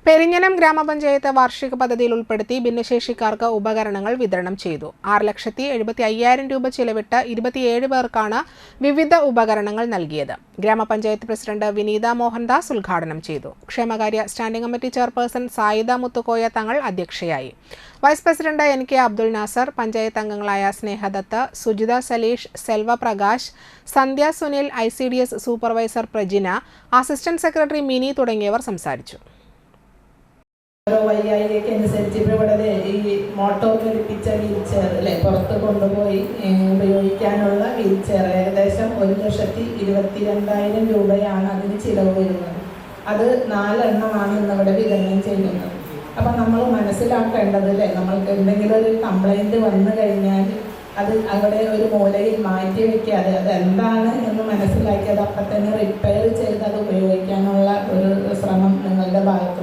പെരിഞ്ഞനം ഗ്രാമപഞ്ചായത്ത് വാർഷിക പദ്ധതിയിൽ ഉൾപ്പെടുത്തി ഭിന്നശേഷിക്കാർക്ക് ഉപകരണങ്ങൾ വിതരണം ചെയ്തു. 6,75,000 രൂപ ചിലവിട്ട് 27 പേർക്കാണ് വിവിധ ഉപകരണങ്ങൾ നൽകിയത്. ഗ്രാമപഞ്ചായത്ത് പ്രസിഡന്റ് വിനീത മോഹൻദാസ് ഉദ്ഘാടനം ചെയ്തു. ക്ഷേമകാര്യ standing committee chairperson Sayida Muthukoya Thangal അധ്യക്ഷയായി. Vice president NK Abdul Nasar, panchayat അംഗങ്ങളായ Snehadath, Sujitha Saleesh, Selva Prakash, Sandhya Sunil, ICDS supervisor Prajina, assistant secretary Mini തുടങ്ങിയവർ സംസാരിച്ചു. വയ്യായികയ്ക്ക് അനുസരിച്ച് ഇവിടെ ഈ മോട്ടോർ ഘടിപ്പിച്ച വീൽ ചെയർ പുറത്ത് കൊണ്ടുപോയി ഉപയോഗിക്കാനുള്ള വീൽ ചെയർ ഏകദേശം 1,22,000 രൂപയാണ് അതിന് ചിലവ് വരുന്നത്. അത് 4 എണ്ണമാണ് ഇന്നിവിടെ വിതരണം ചെയ്യുന്നത്. അപ്പം നമ്മൾ മനസ്സിലാക്കേണ്ടത് നമ്മൾക്ക് എന്തെങ്കിലും ഒരു കംപ്ലൈൻറ്റ് വന്നു കഴിഞ്ഞാൽ അത് അവിടെ ഒരു മൂലയിൽ മാറ്റി വയ്ക്കാതെ അതെന്താണ് എന്ന് മനസ്സിലാക്കി അത് അപ്പം തന്നെ റിപ്പയർ ചെയ്ത് അത് ഉപയോഗിക്കാനുള്ള ഒരു ശ്രമം നിങ്ങളുടെ ഭാഗത്ത്